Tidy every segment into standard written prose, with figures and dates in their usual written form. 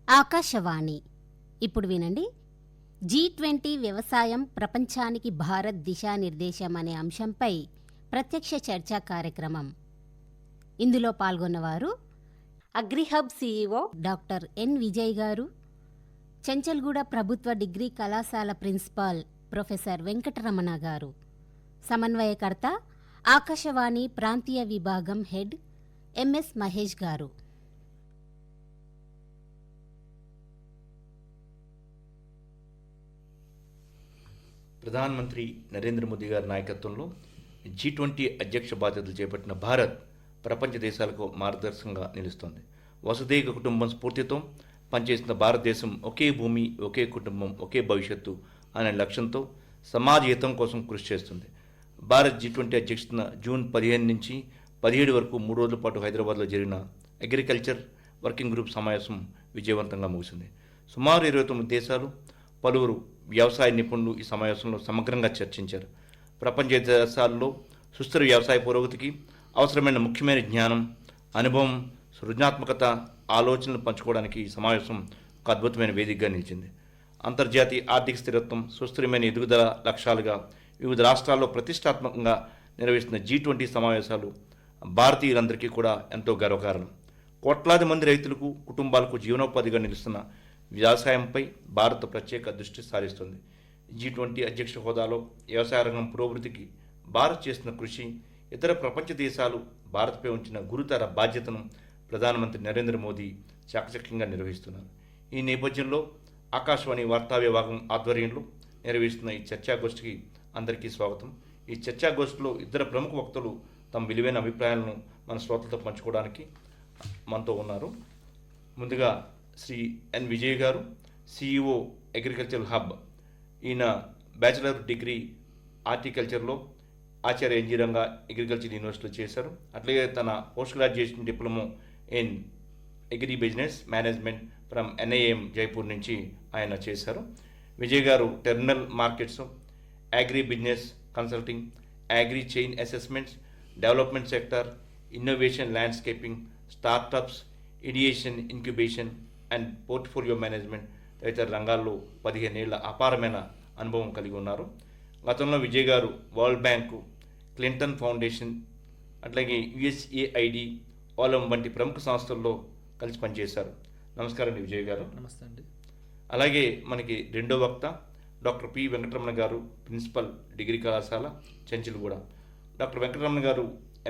ఆకాశవాణి. ఇప్పుడు వినండి, G20 వ్యవసాయం ప్రపంచానికి భారత్ దిశానిర్దేశం అనే అంశంపై ప్రత్యక్ష చర్చా కార్యక్రమం. ఇందులో పాల్గొన్నవారు అగ్రిహబ్ CEO డాక్టర్ ఎన్ విజయ్ గారు, చెంచల్గూడ ప్రభుత్వ డిగ్రీ కళాశాల ప్రిన్సిపాల్ ప్రొఫెసర్ వెంకటరమణ గారు. సమన్వయకర్త ఆకాశవాణి ప్రాంతీయ విభాగం హెడ్ MS మహేష్ గారు. ప్రధానమంత్రి నరేంద్ర మోదీ గారి నాయకత్వంలో G20 అధ్యక్ష బాధ్యతలు చేపట్టిన భారత్ ప్రపంచ దేశాలకు మార్గదర్శకంగా నిలుస్తోంది. వసుదైక కుటుంబం స్ఫూర్తితో పనిచేసిన భారతదేశం ఒకే భూమి, ఒకే కుటుంబం, ఒకే భవిష్యత్తు అనే లక్ష్యంతో సమాజ హితం కోసం కృషి చేస్తుంది. భారత్ G20 అధ్యక్షతన జూన్ 15 నుంచి 17 వరకు 3 రోజుల పాటు హైదరాబాద్లో జరిగిన అగ్రికల్చర్ వర్కింగ్ గ్రూప్ సమావేశం విజయవంతంగా ముగిసింది. సుమారు 29 దేశాలు, పలువురు వ్యవసాయ నిపుణులు ఈ సమావేశంలో సమగ్రంగా చర్చించారు. ప్రపంచ దేశాల్లో సుస్థిర వ్యవసాయ పురోగతికి అవసరమైన ముఖ్యమైన జ్ఞానం, అనుభవం, సృజనాత్మకత, ఆలోచనలు పంచుకోవడానికి ఈ సమావేశం ఒక అద్భుతమైన వేదికగా నిలిచింది. అంతర్జాతీయ ఆర్థిక స్థిరత్వం, సుస్థిరమైన ఎదుగుదల లక్ష్యాలుగా వివిధ రాష్ట్రాల్లో ప్రతిష్టాత్మకంగా నిర్వహిస్తున్న G20 సమావేశాలు భారతీయులందరికీ కూడా ఎంతో గర్వకారణం. కోట్లాది మంది రైతులకు, కుటుంబాలకు జీవనోపాధిగా నిలుస్తున్న వ్యవసాయంపై భారత్ ప్రత్యేక దృష్టి సారిస్తుంది. G20 అధ్యక్ష హోదాలో వ్యవసాయ రంగం పురోభివృద్ధికి భారత్ చేసిన కృషి, ఇతర ప్రపంచ దేశాలు భారత్పై ఉంచిన గురుతర బాధ్యతను ప్రధానమంత్రి నరేంద్ర మోదీ చాకచక్యంగా నిర్వహిస్తున్నారు. ఈ నేపథ్యంలో ఆకాశవాణి వార్తా విభాగం ఆధ్వర్యంలో నిర్వహిస్తున్న ఈ చర్చాగోష్ఠికి అందరికీ స్వాగతం. ఈ చర్చాగోష్ఠిలో ఇద్దరు ప్రముఖ వక్తలు తమ విలువైన అభిప్రాయాలను మన శ్రోతలతో పంచుకోవడానికి మనతో ఉన్నారు. ముందుగా శ్రీ ఎన్ Vijay garu, CEO agriculture hub. ఈయన బ్యాచిలర్ డిగ్రీ హార్టికల్చర్లో ఆచార్య ఇంజనీరింగ్ అగ్రికల్చర్ యూనివర్సిటీలో చేశారు. అట్లాగే తన post graduation diploma in agri business management from NIM Jaipur నుంచి ఆయన చేశారు. Vijay garu terminal markets, agri business consulting, agri chain assessments, development sector, innovation landscaping, startups, ideation, incubation and portfolio management తదితర రంగాల్లో 15 ఏళ్ల అపారమైన అనుభవం కలిగి ఉన్నారు. గతంలో విజయ్ గారు వరల్డ్ బ్యాంకు, క్లింటన్ ఫౌండేషన్, అట్లాగే USAID, ఓలం వంటి ప్రముఖ సంస్థల్లో కలిసి పనిచేశారు. నమస్కారం అండి విజయ్ గారు. నమస్తే అండి. అలాగే మనకి రెండో వక్త డాక్టర్ P. వెంకటరమణ గారు, ప్రిన్సిపల్ డిగ్రీ కళాశాల చెంచల్గూడ. డాక్టర్ వెంకటరమణ గారు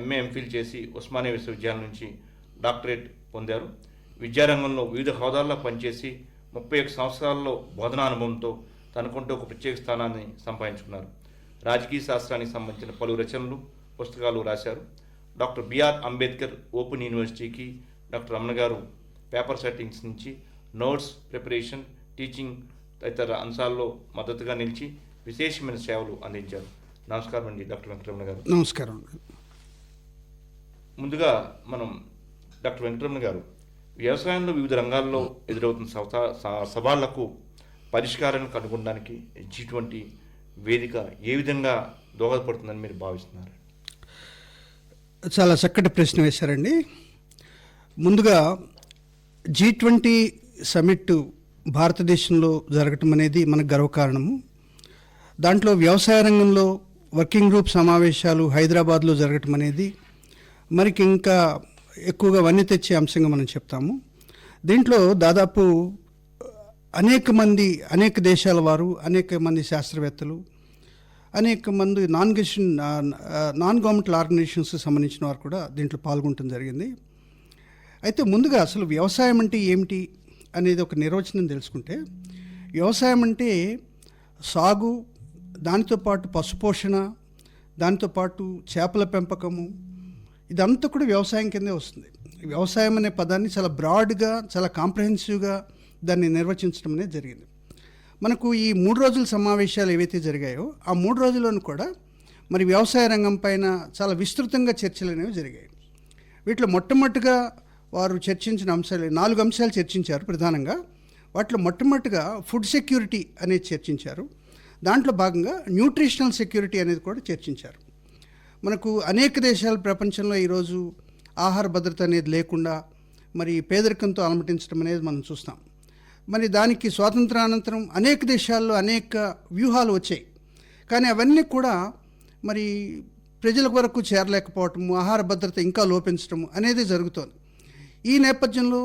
MA MPhil చేసి ఉస్మానియా విశ్వవిద్యాలయం నుంచి డాక్టరేట్ పొందారు. విద్యారంగంలో వివిధ హోదాల్లో పనిచేసి 31 సంవత్సరాల్లో బోధనా అనుభవంతో తనకుంటూ ఒక ప్రత్యేక స్థానాన్ని సంపాదించుకున్నారు. రాజకీయ శాస్త్రానికి సంబంధించిన పలు రచనలు, పుస్తకాలు రాశారు. డాక్టర్ BR అంబేద్కర్ ఓపెన్ యూనివర్సిటీకి డాక్టర్ రమణ గారు పేపర్ సెట్టింగ్స్ నుంచి నోట్స్ ప్రిపరేషన్, టీచింగ్ తదితర అంశాల్లో మద్దతుగా నిలిచి విశేషమైన సేవలు అందించారు. నమస్కారం అండి డాక్టర్ వెంకటరమణ గారు. నమస్కారం. ముందుగా మనం డాక్టర్ వెంకటరమణ గారు, వ్యవసాయంలో వివిధ రంగాల్లో ఎదురవుతున్న సవాళ్లకు పరిష్కారాన్ని కనుగొనడానికి G20 వేదిక ఏ విధంగా దోహదపడుతుందని మీరు భావిస్తున్నారు? చాలా చక్కటి ప్రశ్న వేశారండి. ముందుగా G20 సమిట్ భారతదేశంలో జరగటం అనేది మనకు గర్వకారణము. దాంట్లో వ్యవసాయ రంగంలో వర్కింగ్ గ్రూప్ సమావేశాలు హైదరాబాద్లో జరగటం అనేది మనకి ఇంకా ఎక్కువగా వన్నె తెచ్చే అంశంగా మనం చెప్తాము. దీంట్లో దాదాపు అనేక దేశాల వారు, అనేక మంది శాస్త్రవేత్తలు, అనేక మంది నాన్ గవర్నమెంటల్ ఆర్గనైజేషన్స్కి సంబంధించిన వారు కూడా దీంట్లో పాల్గొనడం జరిగింది. అయితే ముందుగా అసలు వ్యవసాయం అంటే ఏమిటి అనేది ఒక నిర్వచనం తెలుసుకుంటే, వ్యవసాయం అంటే సాగు, దానితో పాటు పశుపోషణ, దానితో పాటు చేపల పెంపకము, ఇదంతా కూడా వ్యవసాయం కిందే వస్తుంది. వ్యవసాయం అనే పదాన్ని చాలా బ్రాడ్గా, చాలా కాంప్రహెన్సివ్గా దాన్ని నిర్వచించడం అనేది జరిగింది. మనకు ఈ 3 రోజుల సమావేశాలు ఏవైతే జరిగాయో ఆ 3 రోజుల్లోనూ కూడా మరి వ్యవసాయ రంగం పైన చాలా విస్తృతంగా చర్చలు అనేవి జరిగాయి. వీటిలో మొట్టమొదటిగా వారు చర్చించిన అంశాలు 4 అంశాలు చర్చించారు ప్రధానంగా. వాటిలో మొట్టమొదటిగా ఫుడ్ సెక్యూరిటీ అనేది చర్చించారు. దాంట్లో భాగంగా న్యూట్రిషనల్ సెక్యూరిటీ అనేది కూడా చర్చించారు. మనకు అనేక దేశాలు ప్రపంచంలో ఈరోజు ఆహార భద్రత అనేది లేకుండా మరి పేదరికంతో అలమటించడం అనేది మనం చూస్తాం. మరి దానికి స్వాతంత్రానంతరం అనేక దేశాల్లో అనేక వ్యూహాలు వచ్చాయి. కానీ అవన్నీ కూడా మరి ప్రజల వరకు చేరలేకపోవటము, ఆహార భద్రత ఇంకా లోపించటం అనేది జరుగుతోంది. ఈ నేపథ్యంలో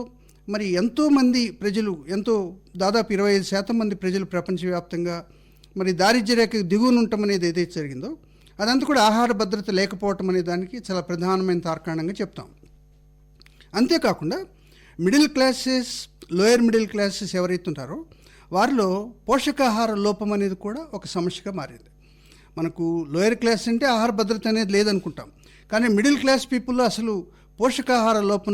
మరి ఎంతోమంది ప్రజలు, దాదాపు 25% మంది ప్రజలు ప్రపంచవ్యాప్తంగా మరి దారిద్ర్య రేఖకు దిగువన ఉండటం అనేది ఏదైతే జరిగిందో అదంతా కూడా ఆహార భద్రత లేకపోవటం అనే దానికి చాలా ప్రధానమైన తార్కాణంగా చెప్తాం. అంతేకాకుండా middle classes, lower middle classes ఎవరైతే ఉంటారో వారిలో పోషకాహార లోపం అనేది కూడా ఒక సమస్యగా మారింది. మనకు లోయర్ క్లాస్ అంటే ఆహార భద్రత అనేది లేదనుకుంటాం, కానీ మిడిల్ క్లాస్ పీపుల్లో అసలు పోషకాహార లోపం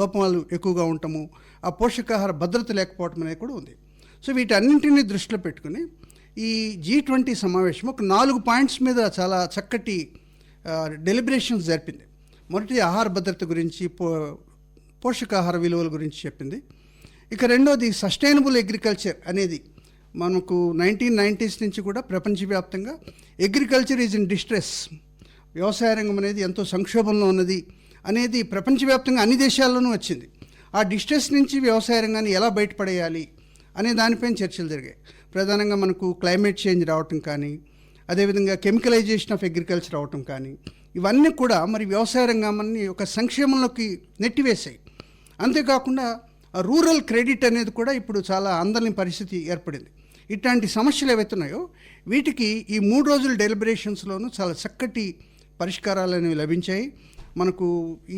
లోపాలు ఎక్కువగా ఉండటము, ఆ పోషకాహార భద్రత లేకపోవటం అనేది కూడా ఉంది. సో వీటన్నింటినీ దృష్టిలో పెట్టుకుని ఈ G20 సమావేశం ఒక 4 పాయింట్స్ మీద చాలా చక్కటి డెలిబరేషన్స్ జరిపింది. మొదటి ఆహార భద్రత గురించి, పోషకాహార విలువల గురించి చెప్పింది. ఇక రెండోది సస్టైనబుల్ అగ్రికల్చర్ అనేది మనకు 1990s నుంచి కూడా ప్రపంచవ్యాప్తంగా అగ్రికల్చర్ ఈజ్ ఇన్ డిస్ట్రెస్, వ్యవసాయ రంగం అనేది ఎంతో సంక్షోభంలో ఉన్నది అనేది ప్రపంచవ్యాప్తంగా అన్ని దేశాల్లోనూ వచ్చింది. ఆ డిస్ట్రెస్ నుంచి వ్యవసాయ రంగాన్ని ఎలా బయటపడేయాలి అనే దానిపైన చర్చలు జరిగాయి. ప్రధానంగా మనకు క్లైమేట్ చేంజ్ రావటం కానీ, అదేవిధంగా కెమికలైజేషన్ ఆఫ్ అగ్రికల్చర్ అవటం కానీ, ఇవన్నీ కూడా మరి వ్యవసాయ రంగాన్ని ఒక సంక్షేమంలోకి నెట్టివేశాయి. అంతేకాకుండా రూరల్ క్రెడిట్ అనేది కూడా ఇప్పుడు చాలా అందరిని పరిస్థితి ఏర్పడింది. ఇట్లాంటి సమస్యలు ఏవైతున్నాయో వీటికి ఈ 3 రోజుల డెలిబరేషన్స్లోనూ చాలా చక్కటి పరిష్కారాలు అనేవి లభించాయి. మనకు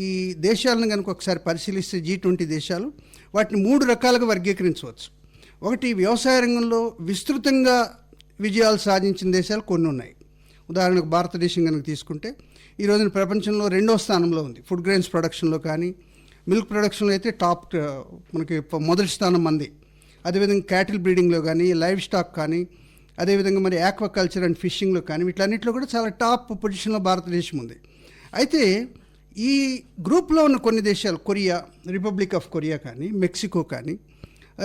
ఈ దేశాలను కనుక ఒకసారి పరిశీలిస్తే G20 దేశాలు వాటిని 3 రకాలుగా వర్గీకరించవచ్చు. ఒకటి, వ్యవసాయ రంగంలో విస్తృతంగా విజయాలు సాధించిన దేశాలు కొన్ని ఉన్నాయి. ఉదాహరణకు భారతదేశం కనుక తీసుకుంటే ఈ రోజున ప్రపంచంలో 2వ స్థానంలో ఉంది. ఫుడ్ గ్రెయిన్స్ ప్రొడక్షన్లో కానీ, మిల్క్ ప్రొడక్షన్లో అయితే మనకి మొదటి స్థానం మంది. అదేవిధంగా క్యాటిల్ బ్రీడింగ్లో కానీ, లైవ్ స్టాక్ కానీ, అదేవిధంగా మరి ఆక్వాకల్చర్ అండ్ ఫిషింగ్లో కానీ, వీటన్నిటిలో కూడా చాలా టాప్ పొజిషన్లో భారతదేశం ఉంది. అయితే ఈ గ్రూప్లో ఉన్న కొన్ని దేశాలు, కొరియా, రిపబ్లిక్ ఆఫ్ కొరియా కానీ, మెక్సికో కానీ,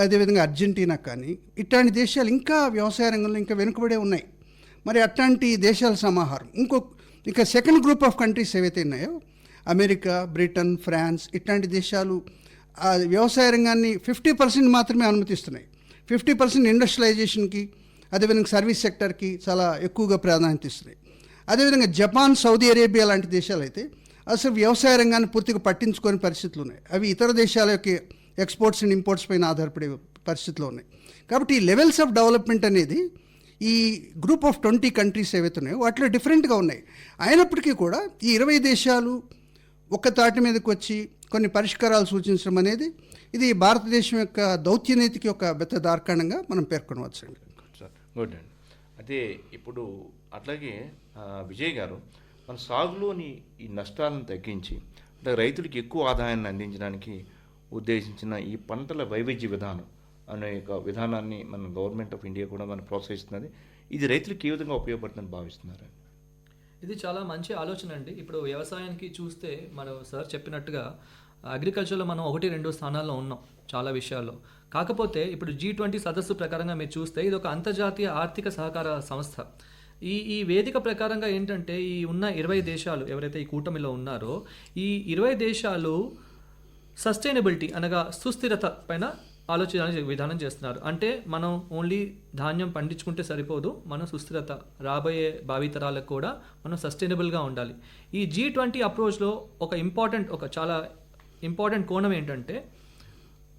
అదేవిధంగా అర్జెంటీనా కానీ, ఇట్లాంటి దేశాలు ఇంకా వ్యవసాయ రంగంలో ఇంకా వెనుకబడే ఉన్నాయి. మరి అట్లాంటి దేశాల సమాహారం. ఇంకా సెకండ్ గ్రూప్ ఆఫ్ కంట్రీస్ ఏవైతే ఉన్నాయో, అమెరికా, బ్రిటన్, ఫ్రాన్స్, ఇట్లాంటి దేశాలు ఆ వ్యవసాయ రంగాన్ని 50% మాత్రమే అనుమతిస్తున్నాయి. 50% ఇండస్ట్రియలైజేషన్కి, అదేవిధంగా సర్వీస్ సెక్టర్కి చాలా ఎక్కువగా ప్రాధాన్యత ఇస్తున్నాయి. అదేవిధంగా జపాన్, సౌదీ అరేబియా లాంటి దేశాలు అయితే అసలు వ్యవసాయ రంగాన్ని పూర్తిగా పట్టించుకోని పరిస్థితులు ఉన్నాయి. అవి ఇతర దేశాల యొక్క ఎక్స్పోర్ట్స్ అండ్ ఇంపోర్ట్స్ పైన ఆధారపడే పరిస్థితులు ఉన్నాయి. కాబట్టి ఈ లెవెల్స్ ఆఫ్ డెవలప్మెంట్ అనేది ఈ గ్రూప్ ఆఫ్ 20 కంట్రీస్ ఏవైతే ఉన్నాయో వాటిలో డిఫరెంట్గా ఉన్నాయి. అయినప్పటికీ కూడా ఈ 20 దేశాలు ఒక్క తాటి మీదకి వచ్చి కొన్ని పరిష్కారాలు సూచించడం అనేది ఇది భారతదేశం యొక్క దౌత్యనీతికి ఒక పెద్ద దార్కాణంగా మనం పేర్కొనవచ్చు అండి. గుడ్ అండి. అయితే ఇప్పుడు అట్లాగే విజయ్ గారు, మన సాగులోని ఈ నష్టాలను తగ్గించి అంటే రైతులకు ఎక్కువ ఆదాయాన్ని అందించడానికి ఉద్దేశించిన ఈ పంటల వైవిధ్య విధానం అనే ఒక విధానాన్ని మన గవర్నమెంట్ ఆఫ్ ఇండియా కూడా మనం ప్రోత్సహిస్తున్నది. ఇది రైతులకు ఏ విధంగా ఉపయోగపడుతుందని భావిస్తున్నారు? ఇది చాలా మంచి ఆలోచన అండి. ఇప్పుడు వ్యవసాయానికి చూస్తే మనం సార్ చెప్పినట్టుగా అగ్రికల్చర్లో మనం 1-2 స్థానాల్లో ఉన్నాం చాలా విషయాల్లో. కాకపోతే ఇప్పుడు G20 సదస్సు ప్రకారంగా మీరు చూస్తే ఇది ఒక అంతర్జాతీయ ఆర్థిక సహకార సంస్థ. ఈ వేదిక ప్రకారంగా ఏంటంటే ఈ ఉన్న 20 దేశాలు ఎవరైతే ఈ కూటమిలో ఉన్నారో ఈ 20 దేశాలు సస్టైనబిలిటీ అనగా సుస్థిరత పైన ఆలోచన విధానం చేస్తున్నారు. అంటే మనం ఓన్లీ ధాన్యం పండించుకుంటే సరిపోదు, మనం సుస్థిరత రాబోయే భావితరాలకు కూడా మనం సస్టైనబుల్గా ఉండాలి. ఈ G20 అప్రోచ్లో ఒక చాలా ఇంపార్టెంట్ కోణం ఏంటంటే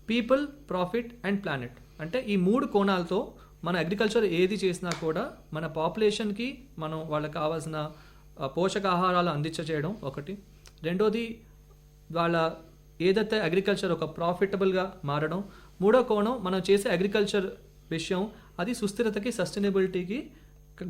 పీపుల్, ప్రాఫిట్ అండ్ ప్లానెట్. అంటే ఈ 3 కోణాలతో మన అగ్రికల్చర్ ఏది చేసినా కూడా మన పాపులేషన్కి మనం వాళ్ళకి కావాల్సిన పోషకాహారాలు అందించడం ఒకటి. రెండోది వాళ్ళ ఏదైతే అగ్రికల్చర్ ఒక ప్రాఫిటబుల్గా మారడం. మూడో కోణం మనం చేసే అగ్రికల్చర్ విషయం అది సుస్థిరతకి, సస్టైనబిలిటీకి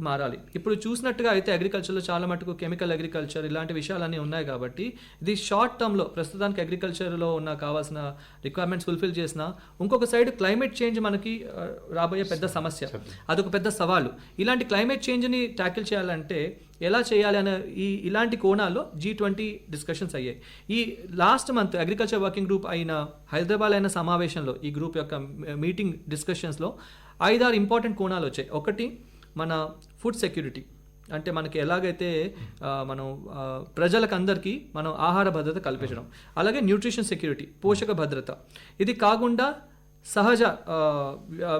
మారాలి. ఇప్పుడు చూసినట్టుగా అయితే అగ్రికల్చర్లో చాలా మటుకు కెమికల్ అగ్రికల్చర్ ఇలాంటి విషయాలన్నీ ఉన్నాయి. కాబట్టి ఇది షార్ట్ టర్మ్లో ప్రస్తుతానికి అగ్రికల్చర్లో ఉన్న కావాల్సిన రిక్వైర్మెంట్స్ ఫుల్ఫిల్ చేసిన, ఇంకొక సైడ్ క్లైమేట్ చేంజ్ మనకి రాబోయే పెద్ద సమస్య, అదొక పెద్ద సవాలు. ఇలాంటి క్లైమేట్ చేంజ్ని ట్యాకిల్ చేయాలంటే ఎలా చేయాలి అనే ఇలాంటి కోణాల్లో G20 డిస్కషన్స్ అయ్యాయి. ఈ last month agriculture working group అయిన హైదరాబాద్ అయిన సమావేశంలో ఈ గ్రూప్ యొక్క మీటింగ్ డిస్కషన్స్లో 5-6 ఇంపార్టెంట్ కోణాలు వచ్చాయి. ఒకటి, మన ఫుడ్ సెక్యూరిటీ, అంటే మనకి ఎలాగైతే మనం ప్రజలకు అందరికీ మనం ఆహార భద్రత కల్పించడం. అలాగే న్యూట్రిషన్ సెక్యూరిటీ, పోషక భద్రత. ఇది కాకుండా సహజ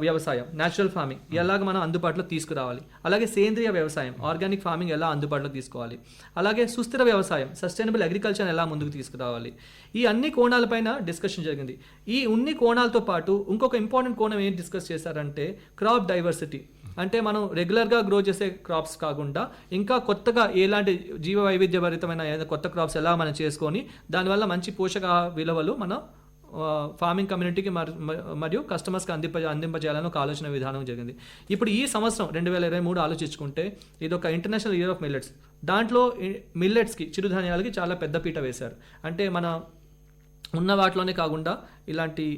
వ్యవసాయం, న్యాచురల్ ఫార్మింగ్ ఎలాగ మనం అందుబాటులో తీసుకురావాలి, అలాగే సేంద్రియ వ్యవసాయం, ఆర్గానిక్ ఫార్మింగ్ ఎలా అందుబాటులో తీసుకోవాలి, అలాగే సుస్థిర వ్యవసాయం, సస్టైనబుల్ అగ్రికల్చర్ ఎలా ముందుకు తీసుకురావాలి, ఈ అన్ని కోణాలపైన డిస్కషన్ జరిగింది. ఈ ఉన్ని కోణాలతో పాటు ఇంకొక ఇంపార్టెంట్ కోణం ఏం డిస్కస్ చేశారంటే క్రాప్ డైవర్సిటీ. అంటే మనం రెగ్యులర్గా గ్రో చేసే క్రాప్స్ కాకుండా ఇంకా కొత్తగా ఎలాంటి జీవ వైవిధ్యభరితమైన కొత్త క్రాప్స్ ఎలా మనం చేసుకొని దానివల్ల మంచి పోషక విలువలు మనం ఫార్మింగ్ కమ్యూనిటీకి మరియు కస్టమర్స్కి అందింపజేయాలని ఒక ఆలోచన విధానం జరిగింది. ఇప్పుడు ఈ సంవత్సరం 2023 ఆలోచించుకుంటే ఇది ఒక ఇంటర్నేషనల్ ఇయర్ ఆఫ్ మిల్లెట్స్. దాంట్లో మిల్లెట్స్కి, చిరుధాన్యాలకి చాలా పెద్ద పీట వేశారు. అంటే మన ఉన్న వాటిలోనే కాకుండా ఇలాంటి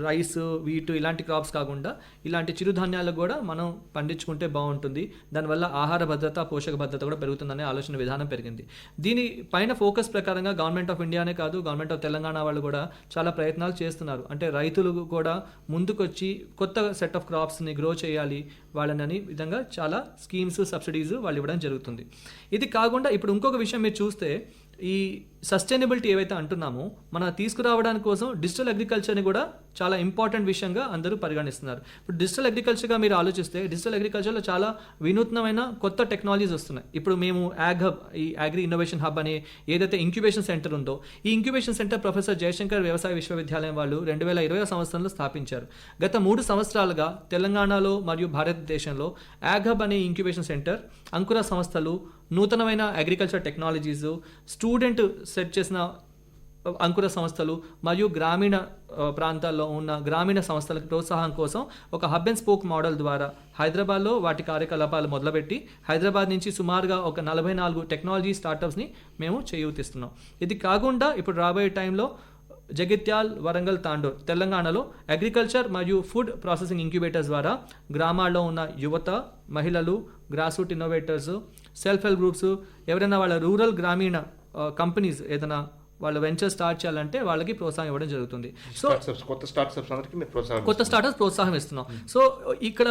రైస్, వీటు ఇలాంటి క్రాప్స్ కాకుండా ఇలాంటి చిరుధాన్యాలు కూడా మనం పండించుకుంటే బాగుంటుంది. దానివల్ల ఆహార భద్రత, పోషక భద్రత కూడా పెరుగుతుందనే ఆలోచన విధానం పెరిగింది. దీని పైన ఫోకస్ ప్రకారంగా గవర్నమెంట్ ఆఫ్ ఇండియానే కాదు, గవర్నమెంట్ ఆఫ్ తెలంగాణ వాళ్ళు కూడా చాలా ప్రయత్నాలు చేస్తున్నారు. అంటే రైతులు కూడా ముందుకొచ్చి కొత్త సెట్ ఆఫ్ క్రాప్స్ని గ్రో చేయాలి వాళ్ళని విధంగా చాలా స్కీమ్స్, సబ్సిడీస్ వాళ్ళు ఇవ్వడం జరుగుతుంది. ఇది కాకుండా ఇప్పుడు ఇంకొక విషయం మీరు చూస్తే ఈ సస్టైనబిలిటీ ఏవైతే అంటున్నామో మన తీసుకురావడానికి కోసం డిజిటల్ అగ్రికల్చర్ని కూడా చాలా ఇంపార్టెంట్ విషయంగా అందరూ పరిగణిస్తున్నారు. ఇప్పుడు డిజిటల్ అగ్రికల్చర్గా మీరు ఆలోచిస్తే డిజిటల్ అగ్రికల్చర్లో చాలా వినూత్నమైన కొత్త టెక్నాలజీస్ వస్తున్నాయి. ఇప్పుడు మేము ఈ అగ్రి ఇన్నోవేషన్ హబ్ అనే ఏదైతే ఇంక్యుబేషన్ సెంటర్ ఉందో, ఈ ఇంక్యుబేషన్ సెంటర్ ప్రొఫెసర్ జయశంకర్ వ్యవసాయ విశ్వవిద్యాలయం వాళ్ళు 2020 సంవత్సరంలో స్థాపించారు. గత 3 సంవత్సరాలుగా తెలంగాణలో మరియు భారతదేశంలో హబ్ అనే ఇంక్యుబేషన్ సెంటర్, అంకుర సంస్థలు, నూతనమైన అగ్రికల్చర్ టెక్నాలజీస్, స్టూడెంట్ సెట్ చేసిన అంకుర సంస్థలు మరియు గ్రామీణ ప్రాంతాల్లో ఉన్న గ్రామీణ సంస్థలకు ప్రోత్సాహం కోసం ఒక హబ్ అండ్ స్పోక్ మోడల్ ద్వారా హైదరాబాద్లో వాటి కార్యకలాపాలు మొదలుపెట్టి హైదరాబాద్ నుంచి సుమారుగా ఒక 44 టెక్నాలజీ స్టార్టప్స్ని మేము చేయూతిస్తున్నాం. ఇది కాకుండా ఇప్పుడు రాబోయే టైంలో జగిత్యాల్, వరంగల్, తాండూర్ తెలంగాణలో అగ్రికల్చర్ మరియు ఫుడ్ ప్రాసెసింగ్ ఇంక్యుబేటర్స్ ద్వారా గ్రామాల్లో ఉన్న యువత, మహిళలు, grass root innovators, self help groups, ఎవరైనా వాళ్ళ రూరల్ గ్రామీణ కంపెనీస్ ఏదైనా వాళ్ళు వెంచర్ స్టార్ట్ చేయాలంటే వాళ్ళకి ప్రోత్సాహం ఇవ్వడం జరుగుతుంది. సో కొత్త స్టార్ట్అప్స్ అందరికీ మీరు కొత్త స్టార్టప్స్ ప్రోత్సాహం ఇస్తున్నాం. సో ఇక్కడ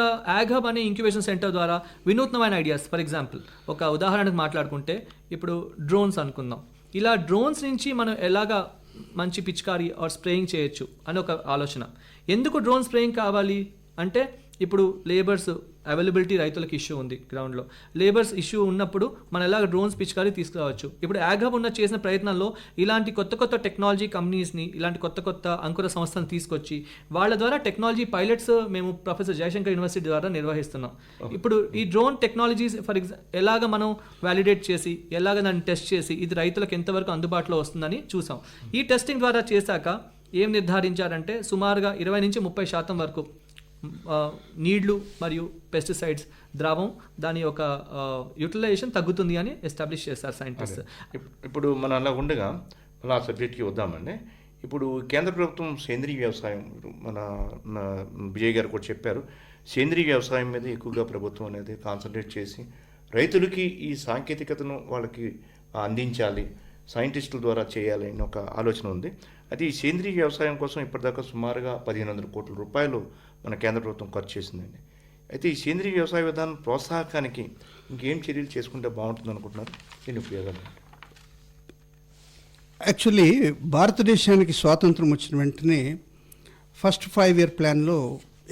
హబ్ అనే ఇంక్యుబేషన్ సెంటర్ ద్వారా వినూత్నమైన ఐడియాస్, ఫర్ ఎగ్జాంపుల్ ఒక ఉదాహరణకు మాట్లాడుకుంటే ఇప్పుడు డ్రోన్స్ అనుకుందాం. ఇలా డ్రోన్స్ నుంచి మనం ఎలాగా మంచి పిచికారీ ఆర్ స్ప్రేయింగ్ చేయొచ్చు అని ఒక ఆలోచన. ఎందుకు డ్రోన్ స్ప్రేయింగ్ కావాలి అంటే ఇప్పుడు లేబర్స్ అవైలబిలిటీ రైతులకు ఇష్యూ ఉంది, గ్రౌండ్లో లేబర్స్ ఇష్యూ ఉన్నప్పుడు మనం ఎలాగ డ్రోన్స్ పిచికారీ తీసుకురావచ్చు. ఇప్పుడు హబ్ చేసిన ప్రయత్నంలో ఇలాంటి కొత్త కొత్త టెక్నాలజీ కంపెనీస్ని, ఇలాంటి కొత్త కొత్త అంకుర సంస్థలను తీసుకొచ్చి వాళ్ళ ద్వారా టెక్నాలజీ పైలట్స్ మేము ప్రొఫెసర్ జయశంకర్ యూనివర్సిటీ ద్వారా నిర్వహిస్తున్నాం. ఇప్పుడు ఈ డ్రోన్ టెక్నాలజీస్ ఎలాగ మనం వ్యాలిడేట్ చేసి, ఎలాగ దాన్ని టెస్ట్ చేసి ఇది రైతులకు ఎంతవరకు అందుబాటులో వస్తుందని చూసాం. ఈ టెస్టింగ్ ద్వారా చేశాక ఏం నిర్ధారించారంటే సుమారుగా 20-30% వరకు నీళ్లు మరియు పెస్టిసైడ్స్ ద్రావం దాని యొక్క యూటిలైజేషన్ తగ్గుతుంది అని ఎస్టాబ్లిష్ చేస్తారు సైంటిస్ట్. ఇప్పుడు మనం అలా ఉండగా మళ్ళీ ఆ సబ్జెక్ట్కి వద్దామండి. ఇప్పుడు కేంద్ర ప్రభుత్వం సేంద్రీయ వ్యవసాయం, మన విజయ్ గారు కూడా చెప్పారు, సేంద్రీయ వ్యవసాయం మీద ఎక్కువగా ప్రభుత్వం అనేది కాన్సన్ట్రేట్ చేసి రైతులకి ఈ సాంకేతికతను వాళ్ళకి అందించాలి, సైంటిస్టుల ద్వారా చేయాలి అని ఒక ఆలోచన ఉంది. అయితే ఈ సేంద్రీయ వ్యవసాయం కోసం ఇప్పటిదాకా సుమారుగా 1500 కోట్ల రూపాయలు మన కేంద్ర ప్రభుత్వం ఖర్చు చేసిందండి. అయితే ఈ సేంద్రీయ వ్యవసాయ విధానం ప్రోత్సాహకానికి ఇంకేం చర్యలు చేసుకుంటే బాగుంటుంది అనుకుంటున్నారు? దీని ఉపయోగాలు యాక్చువల్లీ భారతదేశానికి స్వాతంత్రం వచ్చిన వెంటనే ఫస్ట్ 5-year ప్లాన్లో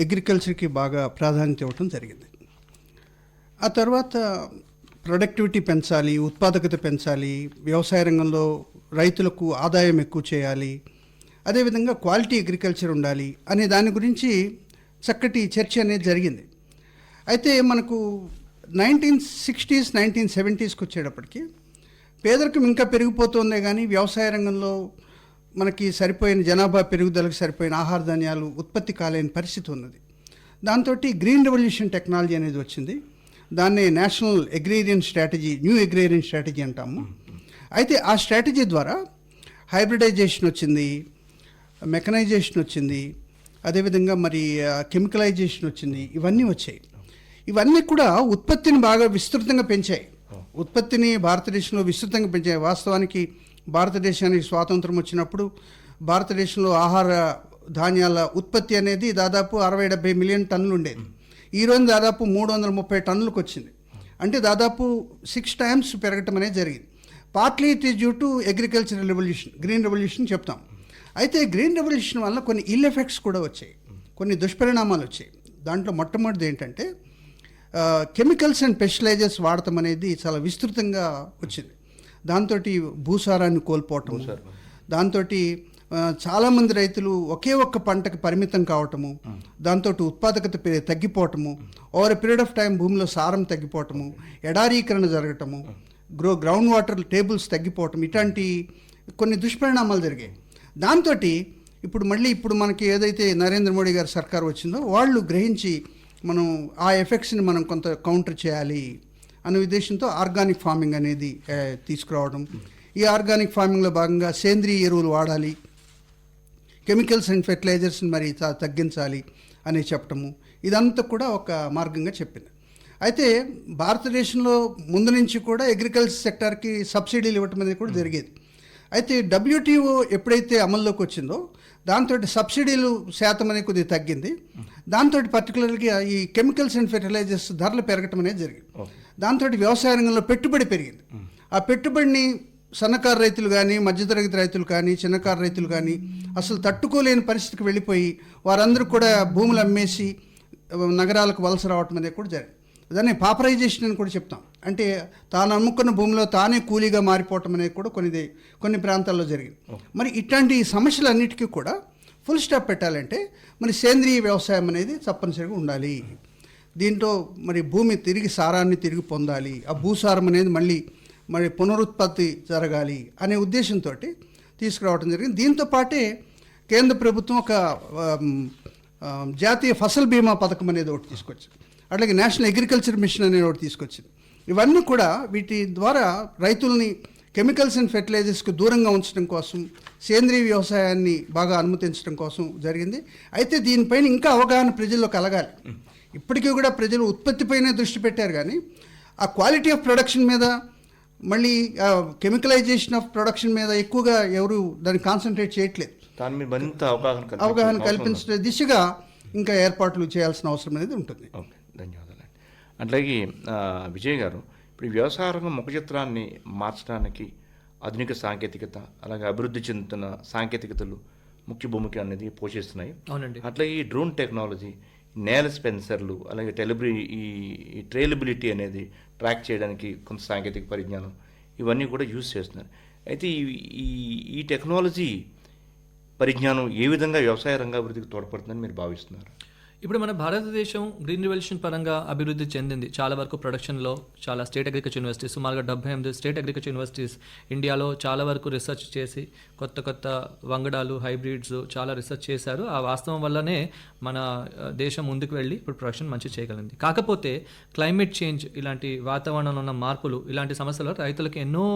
అగ్రికల్చర్కి బాగా ప్రాధాన్యత ఇవ్వడం జరిగింది. ఆ తర్వాత ప్రొడక్టివిటీ పెంచాలి, ఉత్పాదకత పెంచాలి, వ్యవసాయ రంగంలో రైతులకు ఆదాయం ఎక్కువ చేయాలి, అదేవిధంగా క్వాలిటీ అగ్రికల్చర్ ఉండాలి అనే దాని గురించి చక్కటి చర్చ అనేది జరిగింది. అయితే మనకు 1960s, 1970sకి వచ్చేటప్పటికి పేదరికం ఇంకా పెరిగిపోతుందే కానీ వ్యవసాయ రంగంలో మనకి సరిపోయిన జనాభా పెరుగుదలకు సరిపోయిన ఆహార ధాన్యాలు ఉత్పత్తి కాలేని పరిస్థితి ఉన్నది. దాంతో గ్రీన్ రెవల్యూషన్ టెక్నాలజీ అనేది వచ్చింది. దాన్నే national agrarian strategy, new agrarian strategy అంటాము. అయితే ఆ స్ట్రాటజీ ద్వారా హైబ్రిడైజేషన్ వచ్చింది, మెకనైజేషన్ వచ్చింది, అదేవిధంగా మరి కెమికలైజేషన్ వచ్చింది, ఇవన్నీ వచ్చాయి. ఇవన్నీ కూడా ఉత్పత్తిని బాగా విస్తృతంగా పెంచాయి. ఉత్పత్తిని భారతదేశంలో విస్తృతంగా పెంచాయి. వాస్తవానికి భారతదేశానికి స్వాతంత్రం వచ్చినప్పుడు భారతదేశంలో ఆహార ధాన్యాల ఉత్పత్తి అనేది దాదాపు 60-70 మిలియన్ టన్నులు ఉండేది. ఈరోజు దాదాపు 330 టన్నులకు వచ్చింది. అంటే దాదాపు 6 times పెరగటం అనేది జరిగింది. Partly it is due to agricultural revolution, green revolution చెప్తాం. అయితే గ్రీన్ రెవల్యూషన్ వల్ల కొన్ని ఇల్ ఎఫెక్ట్స్ కూడా వచ్చాయి. కొన్ని దుష్పరిణామాలు వచ్చాయి. దాంట్లో మొట్టమొదటిది ఏంటంటే కెమికల్స్ అండ్ పెస్టిలైజర్స్ వాడటం అనేది చాలా విస్తృతంగా వచ్చింది. దాంతో భూసారాన్ని కోల్పోవటం, దాంతో చాలామంది రైతులు ఒకే ఒక్క పంటకి పరిమితం కావటము, దాంతో ఉత్పాదకత తగ్గిపోవటము, over a period of time భూమిలో సారం తగ్గిపోవటము, ఎడారీకరణ జరగటము, గ్రౌండ్ వాటర్ టేబుల్స్ తగ్గిపోవటం, ఇట్లాంటి కొన్ని దుష్పరిణామాలు జరిగాయి. దాంతో ఇప్పుడు మనకి ఏదైతే నరేంద్ర మోడీ గారి సర్కారు వచ్చిందో వాళ్ళు గ్రహించి మనం ఆ ఎఫెక్ట్స్ని మనం కొంత కౌంటర్ చేయాలి అనే ఉద్దేశంతో ఆర్గానిక్ ఫార్మింగ్ అనేది తీసుకురావడం. ఈ ఆర్గానిక్ ఫార్మింగ్లో భాగంగా సేంద్రియ ఎరువులు వాడాలి, కెమికల్స్ అండ్ ఫెర్టిలైజర్స్ని మరి తగ్గించాలి అని చెప్పటము, ఇదంతా కూడా ఒక మార్గంగా చెప్పింది. అయితే భారతదేశంలో ముందు నుంచి కూడా అగ్రికల్చర్ సెక్టార్కి సబ్సిడీలు ఇవ్వటం అనేది కూడా జరిగేది. అయితే WTO ఎప్పుడైతే అమల్లోకి వచ్చిందో దాంతో సబ్సిడీలు శాతం అనేది కొద్దిగా తగ్గింది. దాంతో పర్టికులర్గా ఈ కెమికల్స్ అండ్ ఫెర్టిలైజర్స్ ధరలు పెరగటం అనేది జరిగింది. దాంతో వ్యవసాయ రంగంలో పెట్టుబడి పెరిగింది. ఆ పెట్టుబడిని సన్నకారు రైతులు కానీ, మధ్యతరగతి రైతులు కానీ, చిన్నకారు రైతులు కానీ అసలు తట్టుకోలేని పరిస్థితికి వెళ్ళిపోయి వారందరూ కూడా భూములు అమ్మేసి నగరాలకు వలస రావటం అనేది కూడా జరిగింది. దాన్ని పాపరైజేషన్ అని కూడా చెప్తాం. అంటే తాను అమ్ముకున్న భూమిలో తానే కూలీగా మారిపోవటం అనేది కూడా కొన్ని ప్రాంతాల్లో జరిగింది. మరి ఇట్లాంటి సమస్యలన్నిటికీ కూడా ఫుల్ స్టాప్ పెట్టాలంటే మరి సేంద్రీయ వ్యవసాయం అనేది తప్పనిసరిగా ఉండాలి. దీంట్లో మరి భూమి తిరిగి సారాన్ని తిరిగి పొందాలి, ఆ భూసారం అనేది మళ్ళీ పునరుత్పత్తి జరగాలి అనే ఉద్దేశంతో తీసుకురావడం జరిగింది. దీంతో పాటే కేంద్ర ప్రభుత్వం ఒక జాతీయ ఫసల్ బీమా పథకం అనేది ఒకటి తీసుకొచ్చింది. అట్లాగే నేషనల్ అగ్రికల్చర్ మిషన్ అనేది ఒకటి తీసుకొచ్చింది. ఇవన్నీ కూడా వీటి ద్వారా రైతుల్ని కెమికల్స్ అండ్ ఫెర్టిలైజర్స్కి దూరంగా ఉంచడం కోసం, సేంద్రీయ వ్యవసాయాన్ని బాగా అనుమతించడం కోసం జరిగింది. అయితే దీనిపైన ఇంకా అవగాహన ప్రజల్లో కలగాలి. ఇప్పటికీ కూడా ప్రజలు ఉత్పత్తిపైనే దృష్టి పెట్టారు కానీ ఆ క్వాలిటీ ఆఫ్ ప్రొడక్షన్ మీద, మళ్ళీ కెమికలైజేషన్ ఆఫ్ ప్రొడక్షన్ మీద ఎక్కువగా ఎవరు దాన్ని కాన్సన్ట్రేట్ చేయట్లేదు. దాని మీద మరింత అవగాహన కల్పించే దిశగా ఇంకా ఏర్పాట్లు చేయాల్సిన అవసరం అనేది ఉంటుంది. ఓకే, ధన్యవాదాలు. అట్లాగే విజయ్ గారు, ఇప్పుడు వ్యవసాయ రంగం ముఖ చిత్రాన్ని మార్చడానికి ఆధునిక సాంకేతికత, అలాగే అభివృద్ధి చెందుతున్న సాంకేతికతలు ముఖ్య భూమిక అనేది పోషిస్తున్నాయి. అవునండి. అట్లాగే ఈ డ్రోన్ టెక్నాలజీ, నేల స్పెన్సర్లు, అలాగే ఈ ట్రేలబిలిటీ అనేది ట్రాక్ చేయడానికి కొంత సాంకేతిక పరిజ్ఞానం, ఇవన్నీ కూడా యూజ్ చేస్తున్నారు. అయితే ఈ టెక్నాలజీ పరిజ్ఞానం ఏ విధంగా వ్యవసాయ రంగాభివృద్ధికి తోడ్పడుతుందని మీరు భావిస్తున్నారు? ఇప్పుడు మన భారతదేశం గ్రీన్ రెవల్యూషన్ పరంగా అభివృద్ధి చెందింది. చాలా వరకు ప్రొడక్షన్లో చాలా స్టేట్ అగ్రికల్చర్ యూనివర్సిటీస్, సుమారుగా 78 స్టేట్ అగ్రికల్చర్ యూనివర్సిటీస్ ఇండియాలో చాలా వరకు రీసెర్చ్ చేసి కొత్త వంగడాలు, హైబ్రిడ్స్ చాలా రీసెర్చ్ చేశారు. ఆ వాస్తవం వల్లనే మన దేశం ముందుకు వెళ్ళి ఇప్పుడు ప్రొడక్షన్ మంచి చేయగలిగింది. కాకపోతే క్లైమేట్ చేంజ్, ఇలాంటి వాతావరణంలో ఉన్న మార్పులు, ఇలాంటి సమస్యలు రైతులకు ఎన్నో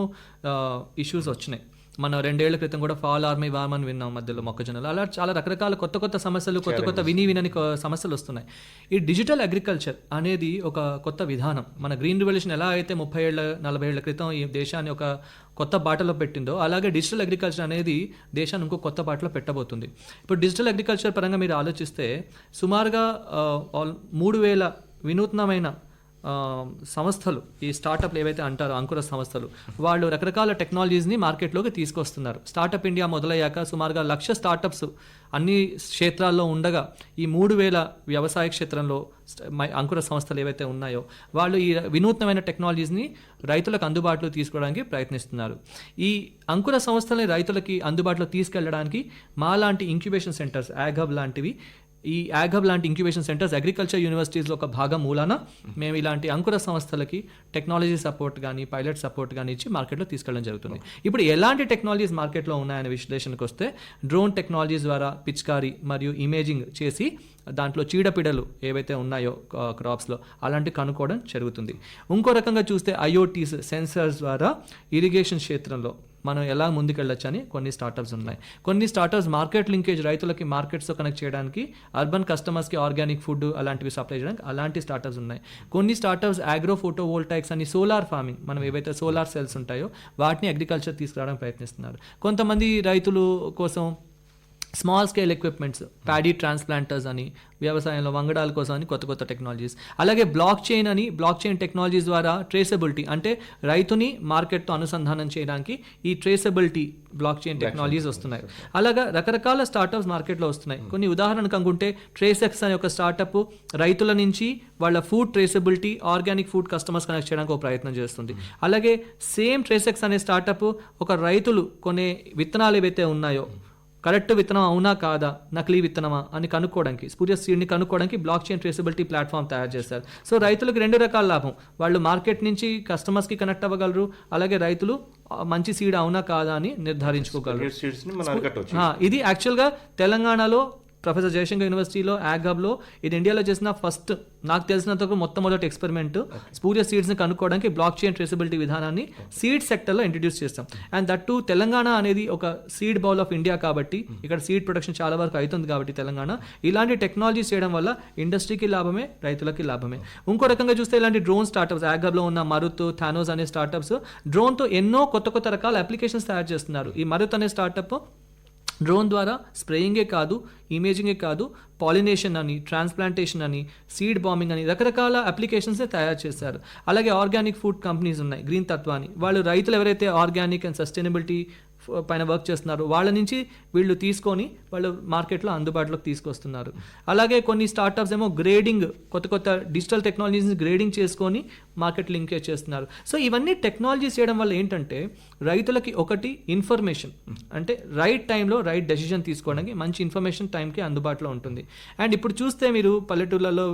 ఇష్యూస్ వచ్చినాయి. మన 2 ఏళ్ల క్రితం కూడా ఫాల్ ఆర్మీ వార్మ్ అని విన్నాం మధ్యలో మొక్కజొన్నలు. అలా చాలా రకరకాల కొత్త సమస్యలు, కొత్త వినని సమస్యలు వస్తున్నాయి. ఈ డిజిటల్ అగ్రికల్చర్ అనేది ఒక కొత్త విధానం. మన గ్రీన్ రివల్యూషన్ ఎలా అయితే 30 ఏళ్ళ 40 ఏళ్ల క్రితం ఈ దేశాన్ని ఒక కొత్త బాటలో పెట్టిందో, అలాగే డిజిటల్ అగ్రికల్చర్ అనేది దేశాన్ని ఇంకో కొత్త బాటలో పెట్టబోతుంది. ఇప్పుడు డిజిటల్ అగ్రికల్చర్ పరంగా మీరు ఆలోచిస్తే సుమారుగా 3000 వినూత్నమైన సంస్థలు, ఈ స్టార్టప్లు ఏవైతే అంటారో అంకుర సంస్థలు, వాళ్ళు రకరకాల టెక్నాలజీస్ని మార్కెట్లోకి తీసుకొస్తున్నారు. స్టార్టప్ ఇండియా మొదలయ్యాక సుమారుగా 1,00,000 స్టార్టప్స్ అన్ని క్షేత్రాల్లో ఉండగా ఈ 3,000 వ్యవసాయ క్షేత్రంలో అంకుర సంస్థలు ఏవైతే ఉన్నాయో వాళ్ళు ఈ వినూత్నమైన టెక్నాలజీస్ని రైతులకు అందుబాటులో తీసుకోవడానికి ప్రయత్నిస్తున్నారు. ఈ అంకుర సంస్థలని రైతులకి అందుబాటులో తీసుకెళ్లడానికి మా లాంటి ఇంక్యుబేషన్ సెంటర్స్, యాగబ్ లాంటివి, ఈ యాగబ్ లాంటి ఇంక్యుబేషన్ సెంటర్స్ అగ్రికల్చర్ యూనివర్సిటీస్లో ఒక భాగం మూలాన మేము ఇలాంటి అంకుర సంస్థలకి టెక్నాలజీ సపోర్ట్ కానీ, పైలట్ సపోర్ట్ కానీ ఇచ్చి మార్కెట్లో తీసుకెళ్ళడం జరుగుతుంది. ఇప్పుడు ఎలాంటి టెక్నాలజీస్ మార్కెట్లో ఉన్నాయనే విశ్లేషణకు వస్తే డ్రోన్ టెక్నాలజీస్ ద్వారా పిచికారీ మరియు ఇమేజింగ్ చేసి దాంట్లో చీడపీడలు ఏవైతే ఉన్నాయో క్రాప్స్లో అలాంటివి కనుక్కోవడం జరుగుతుంది. ఇంకో రకంగా చూస్తే IoTs, సెన్సర్స్ ద్వారా ఇరిగేషన్ క్షేత్రంలో మనం ఎలా ముందుకెళ్ళొచ్చు అని కొన్ని స్టార్టప్స్ ఉన్నాయి. కొన్ని స్టార్టప్స్ మార్కెట్ లింకేజ్, రైతులకి మార్కెట్స్తో కనెక్ట్ చేయడానికి, అర్బన్ కస్టమర్స్కి ఆర్గానిక్ ఫుడ్ అలాంటివి సప్లై చేయడానికి అలాంటి స్టార్టప్స్ ఉన్నాయి. కొన్ని స్టార్టప్స్ అగ్రో ఫోటో వోల్టాయిక్స్ అని, సోలార్ ఫార్మింగ్, మనం ఏవైతే సోలార్ సెల్స్ ఉంటాయో వాటిని అగ్రికల్చర్ తీసుకురావడానికి ప్రయత్నిస్తున్నారు. కొంతమంది రైతులు కోసం small scale equipments, paddy transplanters అని, వ్యవసాయంలో వంగడాల కోసం అని కొత్త కొత్త టెక్నాలజీస్. అలాగే బ్లాక్ చైన్ టెక్నాలజీస్ ద్వారా ట్రేసబిలిటీ, అంటే రైతుని మార్కెట్తో అనుసంధానం చేయడానికి ఈ ట్రేసబిలిటీ బ్లాక్ చైన్ టెక్నాలజీస్ వస్తున్నాయి. అలాగా రకరకాల స్టార్టప్స్ మార్కెట్లో వస్తున్నాయి. కొన్ని ఉదాహరణకు అనుకుంటే ట్రేసెక్స్ అనే ఒక స్టార్టప్ రైతుల నుంచి వాళ్ళ food traceability, organic food customers connect చేయడానికి ఒక ప్రయత్నం చేస్తుంది. అలాగే సేమ్ ట్రేసెక్స్ అనే స్టార్టప్ ఒక రైతులు కొనే విత్తనాలు ఏవైతే ఉన్నాయో కరెక్ట్ విత్తనం అవునా కాదా, నకిలీ విత్తనమా అని కనుక్కోవడానికి, స్పూరియస్ సీడ్ని కనుక్కోవడానికి బ్లాక్ చైన్ ట్రేసబిలిటీ ప్లాట్ఫామ్ తయారు చేస్తారు. సో రైతులకు 2 రకాల లాభం, వాళ్ళు మార్కెట్ నుంచి కస్టమర్స్కి కనెక్ట్ అవ్వగలరు, అలాగే రైతులు మంచి సీడ్ అవునా కాదా అని నిర్ధారించుకోగలరు. ఇది యాక్చువల్గా తెలంగాణలో ప్రొఫెసర్ జయశంకర్ యూనివర్సిటీలో యాగ్ హబ్లో ఇది ఇండియాలో చేసిన ఫస్ట్, నాకు తెలిసినంత మొట్టమొదటి ఎక్స్పెరిమెంట్ స్పూరియస్ సీడ్స్ని కనుక్కోవడానికి బ్లాక్ చైన్ ట్రేసబిలిటీ విధానాన్ని సీడ్ సెక్టర్లో ఇంట్రడ్యూస్ చేస్తాం. అండ్ దట్ టు తెలంగాణ అనేది ఒక సీడ్ బౌల్ ఆఫ్ ఇండియా కాబట్టి ఇక్కడ సీడ్ ప్రొడక్షన్ చాలా వరకు అవుతుంది కాబట్టి తెలంగాణ ఇలాంటి టెక్నాలజీస్ చేయడం వల్ల ఇండస్ట్రీకి లాభమే, రైతులకి లాభమే. ఇంకో రకంగా చూస్తే ఇలాంటి డ్రోన్ స్టార్టప్స్, యాగ్ హబ్లో ఉన్న మరుత్, థానోస్ అనే స్టార్టప్స్ డ్రోన్తో ఎన్నో కొత్త రకాల అప్లికేషన్స్ తయారు చేస్తున్నారు. ఈ మరుత్ అనే స్టార్టప్ డ్రోన్ ద్వారా స్ప్రేయింగే కాదు, ఇమేజింగే కాదు, పాలినేషన్ అని, ట్రాన్స్ప్లాంటేషన్ అని, సీడ్ బాంబింగ్ అని రకరకాల అప్లికేషన్సే తయారు చేశారు. అలాగే ఆర్గానిక్ ఫుడ్ కంపెనీస్ ఉన్నాయి, గ్రీన్ తత్వ అని, వాళ్ళు రైతులు ఎవరైతే ఆర్గానిక్ అండ్ సస్టైనబిలిటీ పైన వర్క్ చేస్తున్నారు వాళ్ళ నుంచి వీళ్ళు తీసుకొని వాళ్ళు మార్కెట్లో అందుబాటులోకి తీసుకొస్తున్నారు. అలాగే కొన్ని స్టార్టప్స్ ఏమో గ్రేడింగ్, కొత్త డిజిటల్ టెక్నాలజీస్ని గ్రేడింగ్ చేసుకొని మార్కెట్ లింకేజ్ చేస్తున్నారు. సో ఇవన్నీ టెక్నాలజీస్ చేయడం వల్ల ఏంటంటే రైతులకి ఒకటి ఇన్ఫర్మేషన్, అంటే రైట్ టైంలో రైట్ డెసిషన్ తీసుకోవడానికి మంచి ఇన్ఫర్మేషన్ టైంకి అందుబాటులో ఉంటుంది. అండ్ ఇప్పుడు చూస్తే మీరు పల్లెటూళ్ళలో,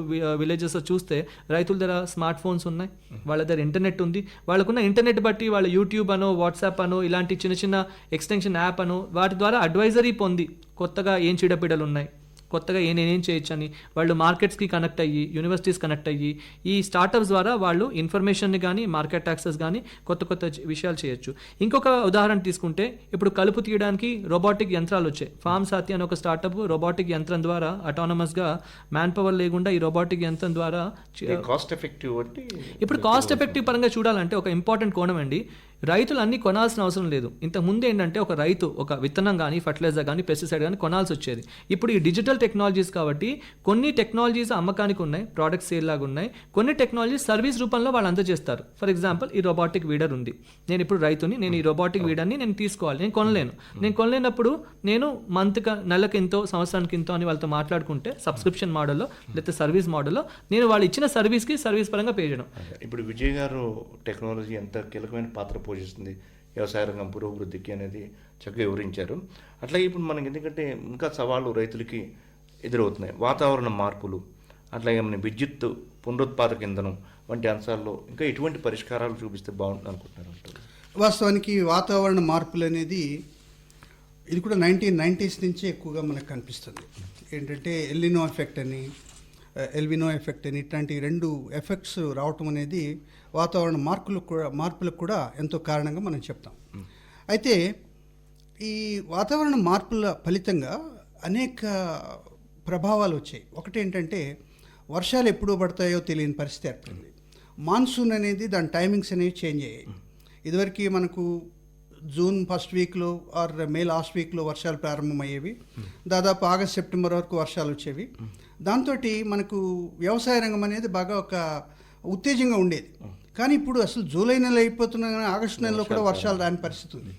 విలేజెస్లో చూస్తే రైతుల దగ్గర స్మార్ట్ ఫోన్స్ ఉన్నాయి, వాళ్ళ దగ్గర ఇంటర్నెట్ ఉంది, వాళ్ళకున్న ఇంటర్నెట్ బట్టి వాళ్ళ యూట్యూబ్ అనో, వాట్సాప్ అనో, ఇలాంటి చిన్న ఎక్స్టెన్షన్ యాప్ అను వాటి ద్వారా అడ్వైజరీ పొంది కొత్తగా ఏం చీడపీడలు ఉన్నాయి, కొత్తగా ఏం చేయొచ్చు అని వాళ్ళు మార్కెట్స్కి కనెక్ట్ అయ్యి, యూనివర్సిటీస్ కనెక్ట్ అయ్యి, ఈ స్టార్టప్స్ ద్వారా వాళ్ళు ఇన్ఫర్మేషన్ని కానీ, మార్కెట్ యాక్సెస్ కానీ కొత్త విషయాలు చేయొచ్చు. ఇంకొక ఉదాహరణ తీసుకుంటే ఇప్పుడు కలుపు తీయడానికి రోబోటిక్ యంత్రాలు వచ్చాయి. ఫార్మ్ సాతి అనే ఒక స్టార్టప్ రోబోటిక్ యంత్రం ద్వారా అటానమస్గా మ్యాన్ పవర్ లేకుండా ఈ రోబోటిక్ యంత్రం ద్వారా కాస్ట్ ఎఫెక్టివ్. ఇప్పుడు కాస్ట్ ఎఫెక్టివ్ పరంగా చూడాలంటే ఒక ఇంపార్టెంట్ కోణం అండి, రైతులు అన్నీ కొనాల్సిన అవసరం లేదు. ఇంతకుముందు ఏంటంటే ఒక రైతు ఒక విత్తనం కానీ, ఫర్టిలైజర్ కానీ, పెస్టిసైడ్ కానీ కొనాల్సి వచ్చేది. ఇప్పుడు ఈ డిజిటల్ టెక్నాలజీస్ కాబట్టి కొన్ని టెక్నాలజీస్ అమ్మకానికి ఉన్నాయి, ప్రోడక్ట్ సేల్ లాగా ఉన్నాయి, కొన్ని టెక్నాలజీస్ సర్వీస్ రూపంలో వాళ్ళు అందజేస్తారు. ఫర్ ఎగ్జాంపుల్ ఈ రోబోటిక్ వీడర్ ఉంది, నేను ఇప్పుడు రైతుని, నేను ఈ రోబోటిక్ వీడర్ని నేను తీసుకోవాలి, నేను కొనలేనప్పుడు నేను నెలకు ఇంతో, సంవత్సరానికి ఇంతో అని వాళ్ళతో మాట్లాడుకుంటే సబ్స్క్రిప్షన్ మోడల్లో లేకపోతే సర్వీస్ మోడల్లో నేను వాళ్ళు ఇచ్చిన సర్వీస్కి సర్వీస్ పరంగా పే చేయడం. ఇప్పుడు విజయ్ గారు టెక్నాలజీ ఎంత కీలకమైన పాత్ర పోషిస్తుంది వ్యవసాయ రంగం పురోభివృద్ధికి అనేది చక్కగా వివరించారు. అట్లాగే ఇప్పుడు మనకి ఎందుకంటే ఇంకా సవాళ్ళు రైతులకి ఎదురవుతున్నాయి, వాతావరణ మార్పులు, అట్లాగే మన విద్యుత్, పునరుత్పాదక ఇంధనం వంటి అంశాల్లో ఇంకా ఎటువంటి పరిష్కారాలు చూపిస్తే బాగుంటుంది అనుకుంటున్నారు? వాస్తవానికి వాతావరణ మార్పులు అనేది ఇది కూడా 1990s నుంచే ఎక్కువగా మనకు కనిపిస్తుంది. ఏంటంటే ఎల్నినో ఎఫెక్ట్ అని, ఎల్వినో ఎఫెక్ట్ అని, ఇట్లాంటి 2 ఎఫెక్ట్స్ రావటం అనేది వాతావరణ మార్పులకు కూడా ఎంతో కారణంగా మనం చెప్తాం. అయితే ఈ వాతావరణ మార్పుల ఫలితంగా అనేక ప్రభావాలు వచ్చాయి. ఒకటి ఏంటంటే వర్షాలు ఎప్పుడు పడతాయో తెలియని పరిస్థితి ఏర్పడింది. మాన్సూన్ అనేది దాని టైమింగ్స్ అనేవి చేంజ్ అయ్యాయి. ఇదివరకు మనకు జూన్ ఫస్ట్ వీక్లో ఆర్ మే లాస్ట్ వీక్లో వర్షాలు ప్రారంభమయ్యేవి, దాదాపు ఆగస్ట్ సెప్టెంబర్ వరకు వర్షాలు వచ్చేవి. దాంతో మనకు వ్యవసాయ రంగం అనేది బాగా ఒక ఉత్తేజంగా ఉండేది. కానీ ఇప్పుడు అసలు జూలై నెల అయిపోతున్నా కానీ ఆగస్టు నెలలో కూడా వర్షాలు రాని పరిస్థితి ఉంది.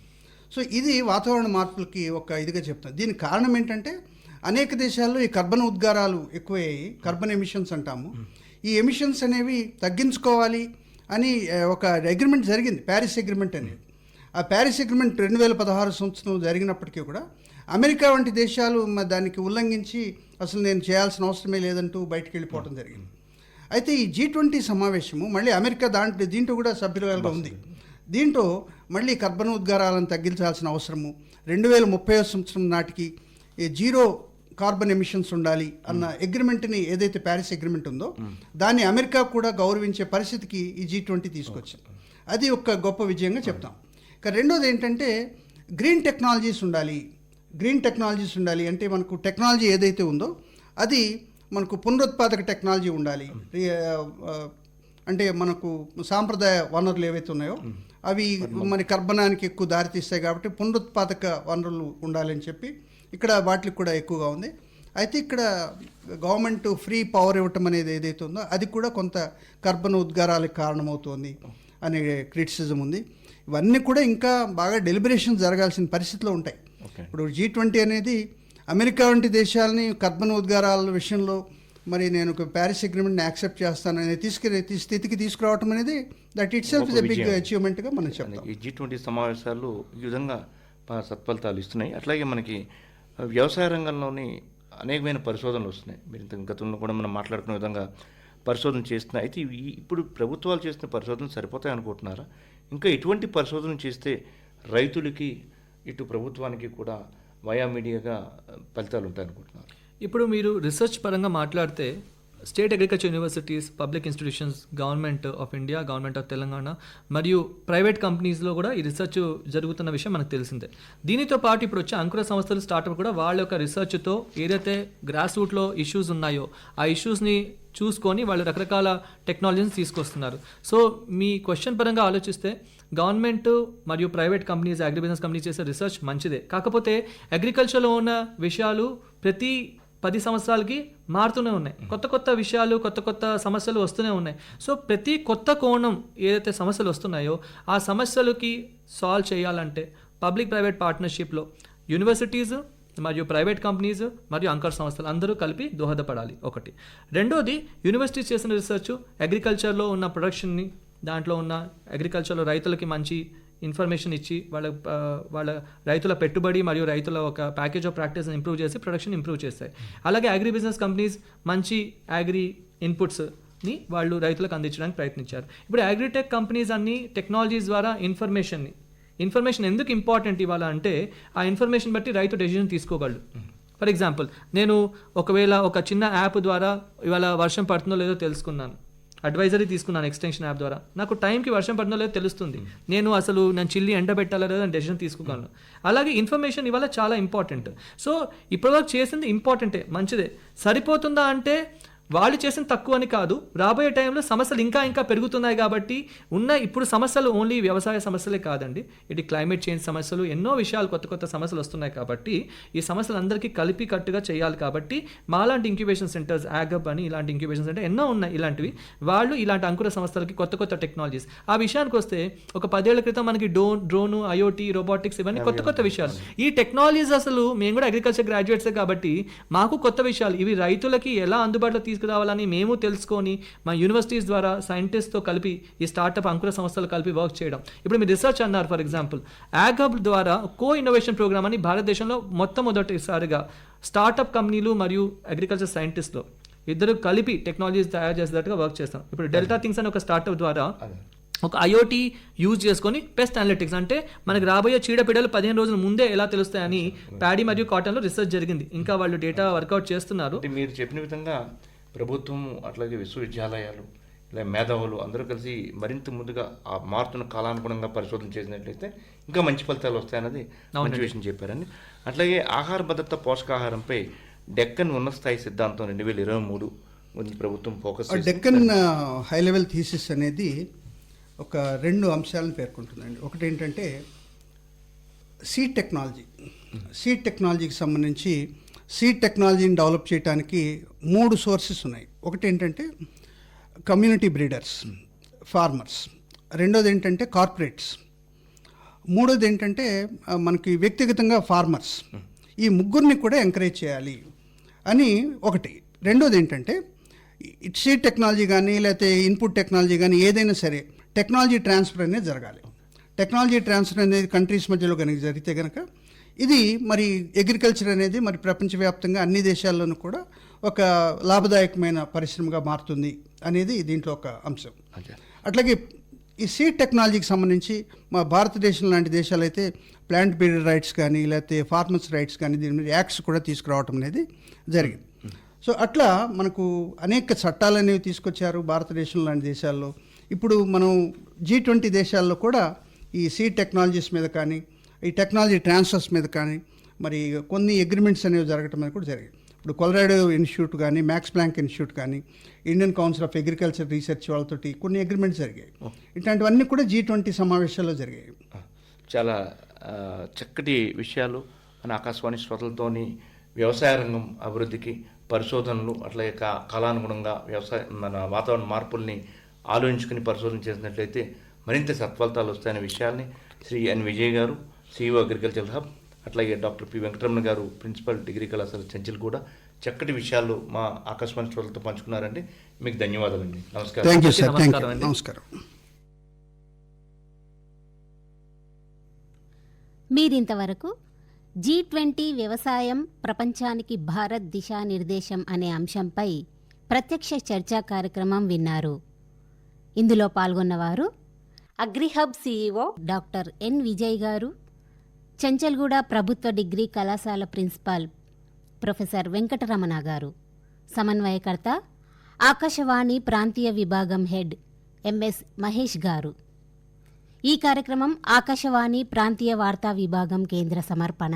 సో ఇది వాతావరణ మార్పులకి ఒక ఇదిగా చెప్తాను. దీనికి కారణం ఏంటంటే అనేక దేశాల్లో ఈ కర్బన ఉద్గారాలు ఎక్కువయ్యాయి, కర్బన్ ఎమిషన్స్ అంటాము. ఈ ఎమిషన్స్ అనేవి తగ్గించుకోవాలి అని ఒక అగ్రిమెంట్ జరిగింది, ప్యారిస్ అగ్రిమెంట్ అనేది. ఆ ప్యారిస్ అగ్రిమెంట్ 2016 సంవత్సరం జరిగినప్పటికీ కూడా అమెరికా వంటి దేశాలు దానికి ఉల్లంఘించి అసలు నేను చేయాల్సిన అవసరమే లేదంటూ బయటకు వెళ్ళిపోవడం జరిగింది. అయితే ఈ G20 సమావేశము మళ్ళీ అమెరికా దీంట్లో కూడా సభ్యులుగా ఉంది. దీంట్లో మళ్ళీ కర్బన ఉద్గారాలను తగ్గించాల్సిన అవసరము, 2030 సంవత్సరం నాటికి జీరో కార్బన్ ఎమిషన్స్ ఉండాలి అన్న అగ్రిమెంట్ని, ఏదైతే ప్యారిస్ అగ్రిమెంట్ ఉందో దాన్ని అమెరికా కూడా గౌరవించే పరిస్థితికి ఈ G20 తీసుకొచ్చింది. అది ఒక గొప్ప విజయంగా చెప్తాం. ఇక రెండోది ఏంటంటే గ్రీన్ టెక్నాలజీస్ ఉండాలి. అంటే మనకు టెక్నాలజీ ఏదైతే ఉందో అది మనకు పునరుత్పాదక టెక్నాలజీ ఉండాలి. అంటే మనకు సాంప్రదాయ వనరులు ఏవైతే ఉన్నాయో అవి మన కర్బనానికి ఎక్కువ దారితీస్తాయి కాబట్టి పునరుత్పాదక వనరులు ఉండాలని చెప్పి ఇక్కడ వాటికి కూడా ఎక్కువగా ఉంది. అయితే ఇక్కడ గవర్నమెంట్ ఫ్రీ పవర్ ఇవ్వటం అనేది ఏదైతే ఉందో అది కూడా కొంత కర్బన ఉద్గారాలకు కారణమవుతోంది అనే క్రిటిసిజం ఉంది. ఇవన్నీ కూడా ఇంకా బాగా డెలిబరేషన్ జరగాల్సిన పరిస్థితిలో ఉంటాయి. ఇప్పుడు G20 అనేది అమెరికా వంటి దేశాలని కర్బన ఉద్గారాల విషయంలో మరి నేను ఒక ప్యారిస్ అగ్రిమెంట్ని యాక్సెప్ట్ చేస్తాను అనేది స్థితికి తీసుకురావటం అనేది that itself is a big అచీవ్మెంట్గా మనం చెప్తాం. ఈ G20 సమావేశాలు ఈ విధంగా సత్ఫలితాలు ఇస్తున్నాయి. అట్లాగే మనకి వ్యవసాయ రంగంలోని అనేకమైన పరిశోధనలు వస్తున్నాయి. మీరు ఇంత గతంలో కూడా మనం మాట్లాడుకునే విధంగా పరిశోధన చేస్తున్నాయి. అయితే ఇప్పుడు ప్రభుత్వాలు చేస్తున్న పరిశోధనలు సరిపోతాయి అనుకుంటున్నారా? ఇంకా ఎటువంటి పరిశోధన చేస్తే రైతులకి ఇటు ప్రభుత్వానికి కూడా వయా మీడియాగా ఫలితాలు ఉంటాయి అనుకుంటున్నారు? ఇప్పుడు మీరు రీసెర్చ్ పరంగా మాట్లాడితే state agriculture universities, public institutions, government of India, government of Telangana మరియు ప్రైవేట్ కంపెనీస్లో కూడా ఈ రీసెర్చ్ జరుగుతున్న విషయం మనకు తెలిసిందే. దీనితో పాటు ఇప్పుడు వచ్చే అంకుర సంస్థలు, స్టార్ట్అప్ కూడా వాళ్ళ యొక్క రీసెర్చ్తో ఏదైతే గ్రాస్ రూట్లో ఇష్యూస్ ఉన్నాయో ఆ ఇష్యూస్ని చూసుకొని వాళ్ళు రకరకాల టెక్నాలజీని తీసుకొస్తున్నారు. సో మీ క్వశ్చన్ పరంగా ఆలోచిస్తే గవర్నమెంట్ మరియు ప్రైవేట్ కంపెనీస్, అగ్రిబిజినెస్ కంపెనీస్ చేసే రీసెర్చ్ మంచిదే. కాకపోతే అగ్రికల్చర్లో ఉన్న విషయాలు ప్రతి 10 సంవత్సరాలకి మారుతూనే ఉన్నాయి. కొత్త విషయాలు, కొత్త సమస్యలు వస్తూనే ఉన్నాయి. సో ప్రతి కొత్త కోణం ఏదైతే సమస్యలు వస్తున్నాయో ఆ సమస్యలకి సాల్వ్ చేయాలంటే పబ్లిక్ ప్రైవేట్ పార్ట్నర్షిప్లో యూనివర్సిటీస్ మరియు ప్రైవేట్ కంపెనీస్ మరియు అంకర్ సంస్థలు అందరూ కలిపి దోహదపడాలి. ఒకటి. రెండోది, యూనివర్సిటీస్ చేసిన రీసెర్చ్ అగ్రికల్చర్లో ఉన్న ప్రొడక్షన్ని, దాంట్లో ఉన్న అగ్రికల్చర్లో రైతులకి మంచి ఇన్ఫర్మేషన్ ఇచ్చి వాళ్ళ రైతుల పెట్టుబడి మరియు రైతుల ఒక ప్యాకేజ్ ఆఫ్ ప్రాక్టీస్ని ఇంప్రూవ్ చేసి ప్రొడక్షన్ ఇంప్రూవ్ చేస్తాయి. అలాగే అగ్రి బిజినెస్ కంపెనీస్ మంచి అగ్రి ఇన్పుట్స్ని వాళ్ళు రైతులకు అందించడానికి ప్రయత్నించారు. ఇప్పుడు అగ్రిటెక్ కంపెనీస్ అన్ని టెక్నాలజీస్ ద్వారా ఇన్ఫర్మేషన్ ఎందుకు ఇంపార్టెంట్ ఇవాళ అంటే ఆ ఇన్ఫర్మేషన్ బట్టి రైతు డెసిషన్ తీసుకోగలడు. ఫర్ ఎగ్జాంపుల్, నేను ఒకవేళ ఒక చిన్న యాప్ ద్వారా ఇవాళ వర్షం పడుతుందో లేదో తెలుసుకున్నాను, అడ్వైజరీ తీసుకున్నాను ఎక్స్టెన్షన్ యాప్ ద్వారా, నాకు టైంకి వర్షం పడుతుందో లేదో తెలుస్తుంది, నేను చిల్లి ఎండబెట్టాలో లేదో డెసిషన్ తీసుకోగలను. అలాగే ఇన్ఫర్మేషన్ ఇవాళ చాలా ఇంపార్టెంట్. సో ఇప్పటివరకు చేసింది ఇంపార్టెంటే, మంచిదే. సరిపోతుందా అంటే వాళ్ళు చేసిన తక్కువ అని కాదు, రాబోయే టైంలో సమస్యలు ఇంకా పెరుగుతున్నాయి కాబట్టి ఇప్పుడు సమస్యలు ఓన్లీ వ్యవసాయ సమస్యలే కాదండి, ఇది క్లైమేట్ చేంజ్ సమస్యలు, ఎన్నో విషయాలు కొత్త సమస్యలు వస్తున్నాయి కాబట్టి ఈ సమస్యలు అందరికీ కలిపి కట్టుగా చేయాలి. కాబట్టి మాలాంటి ఇంక్యుబేషన్ సెంటర్స్, యాగప్ అని ఇలాంటి ఇంక్యుబేషన్ సెంటర్ ఎన్నో ఉన్నాయి ఇలాంటివి, వాళ్ళు ఇలాంటి అంకుర సంస్థలకి కొత్త టెక్నాలజీస్. ఆ విషయానికి వస్తే ఒక 10 ఏళ్ల క్రితం మనకి డ్రోను, ఐఓటీ, రోబోటిక్స్ ఇవన్నీ కొత్త విషయాలు. ఈ టెక్నాలజీస్ అసలు మేము కూడా అగ్రికల్చర్ గ్రాడ్యుయేట్సే కాబట్టి మాకు కొత్త విషయాలు, ఇవి రైతులకి ఎలా అందుబాటులో తీసుకురావాలని మేము తెలుసుకొని మా యూనివర్సిటీస్ ద్వారా సైంటిస్ట్తో కలిపి ఈ స్టార్టప్ అంకుర సంస్థలు కలిపి వర్క్ చేయడం. ఇప్పుడు మీరు రీసెర్చ్ అన్నారు, ఫర్ ఎగ్జాంపుల్ యాగప్ ద్వారా కో ఇన్నోవేషన్ ప్రోగ్రామ్ అని భారతదేశంలో మొట్టమొదటిసారిగా స్టార్టప్ కంపెనీలు మరియు అగ్రికల్చర్ సైంటిస్టులు ఇద్దరు కలిపి టెక్నాలజీస్ తయారు చేసేటట్టుగా వర్క్ చేస్తాం. ఇప్పుడు డెల్టా థింగ్స్ అని ఒక స్టార్టప్ ద్వారా ఒక ఐఓటీ యూజ్ చేసుకొని పెస్ట్ అనలిటిక్స్, అంటే మనకి రాబోయే చీడపీడలు 15 రోజుల ముందే ఎలా తెలుస్తాయని ప్యాడీ మరియు కాటన్లో రీసెర్చ్ జరిగింది. ఇంకా వాళ్ళు డేటా వర్కౌట్ చేస్తున్నారు. మీరు చెప్పిన విధంగా ప్రభుత్వం అట్లాగే విశ్వవిద్యాలయాలు ఇలా మేధావులు అందరూ కలిసి మరింత ముందుగా ఆ మారుతున్న కాలానుగుణంగా పరిశోధన చేసినట్లయితే ఇంకా మంచి ఫలితాలు వస్తాయన్నది మంచి విషయం చెప్పారని. అట్లాగే ఆహార భద్రత, పోషకాహారంపై డెక్కన్ ఉన్నత స్థాయి సిద్ధాంతం 2023 గురించి ప్రభుత్వం focus. Deccan high level thesis అనేది ఒక 2 అంశాలను పేర్కొంటుందండి. ఒకటి ఏంటంటే సీడ్ టెక్నాలజీకి సంబంధించి సీడ్ టెక్నాలజీని డెవలప్ చేయడానికి 3 సోర్సెస్ ఉన్నాయి. ఒకటి ఏంటంటే కమ్యూనిటీ బ్రీడర్స్, ఫార్మర్స్, రెండోది ఏంటంటే కార్పొరేట్స్, మూడోది ఏంటంటే మనకి వ్యక్తిగతంగా ఫార్మర్స్. ఈ ముగ్గురిని కూడా ఎంకరేజ్ చేయాలి అని ఒకటి. రెండోది ఏంటంటే సీడ్ టెక్నాలజీ కానీ లేకపోతే ఇన్పుట్ టెక్నాలజీ కానీ ఏదైనా సరే టెక్నాలజీ ట్రాన్స్ఫర్ అనేది జరగాలి. టెక్నాలజీ ట్రాన్స్ఫర్ అనేది కంట్రీస్ మధ్యలో కనుక జరిగితే కనుక ఇది మరి అగ్రికల్చర్ అనేది మరి ప్రపంచవ్యాప్తంగా అన్ని దేశాల్లోనూ కూడా ఒక లాభదాయకమైన పరిశ్రమగా మారుతుంది అనేది దీంట్లో ఒక అంశం. అట్లాగే ఈ సీడ్ టెక్నాలజీకి సంబంధించి మా భారతదేశం లాంటి దేశాలు అయితే ప్లాంట్ బ్రీడర్ రైట్స్ కానీ లేకపోతే ఫార్మర్స్ రైట్స్ కానీ దీని మీద యాక్ట్స్ కూడా తీసుకురావటం అనేది జరిగింది. సో అట్లా మనకు అనేక చట్టాలు అనేవి తీసుకొచ్చారు భారతదేశం లాంటి దేశాల్లో. ఇప్పుడు మనం G20 దేశాల్లో కూడా ఈ సీడ్ టెక్నాలజీస్ మీద కానీ ఈ టెక్నాలజీ ట్రాన్స్ఫర్స్ మీద కానీ మరి కొన్ని అగ్రిమెంట్స్ అనేవి జరగటం అనేది కూడా జరిగింది. ఇప్పుడు కొలరాడో ఇన్స్టిట్యూట్ కానీ, మ్యాక్స్ ప్లాంక్ ఇన్స్టిట్యూట్ కానీ, Indian council of agriculture research వాళ్ళతోటి కొన్ని అగ్రిమెంట్స్ జరిగాయి. ఇట్లాంటివన్నీ కూడా G20 సమావేశాల్లో జరిగాయి. చాలా చక్కటి విషయాలు మన ఆకాశవాణి శ్రోతలతోని వ్యవసాయ రంగం అభివృద్ధికి పరిశోధనలు అట్లాగే కాలానుగుణంగా వ్యవసాయ మన వాతావరణ మార్పుల్ని ఆలోచించుకుని పరిశోధన చేసినట్లయితే మరింత సత్ఫలితాలు వస్తాయనే విషయాల్ని శ్రీ ఎన్ విజయ్ గారు, సిఇఓ అగ్రికల్చర్ హబ్, అట్లాగే డాక్టర్ పి వెంకటరమణ గారు, ప్రిన్సిపల్ డిగ్రీ కళాశాల చెంచల్ కూడా చక్కటి విషయాలు మా ఆకాశవాణి శ్రోతలతో పంచుకున్నారండి. మీకు ధన్యవాదాలండి. నమస్కారం. Thank you sir. థ్యాంక్ నమస్కారం యూ. అండి. నమస్కారం. మీరింతవరకు G20 వ్యవసాయం ప్రపంచానికి భారత్ దిశానిర్దేశం అనే అంశంపై ప్రత్యక్ష చర్చా కార్యక్రమం విన్నారు. ఇందులో పాల్గొన్నవారు అగ్రిహబ్ సిఇఓ డాక్టర్ ఎన్ విజయ్ గారు, చెంచల్గూడ ప్రభుత్వ డిగ్రీ కళాశాల ప్రిన్సిపాల్ ప్రొఫెసర్ వెంకటరమణ గారు. సమన్వయకర్త ఆకాశవాణి ప్రాంతీయ విభాగం హెడ్ ఎంఎస్ మహేష్ గారు. ఈ కార్యక్రమం ఆకాశవాణి ప్రాంతీయ వార్తా విభాగం కేంద్ర సమర్పణ.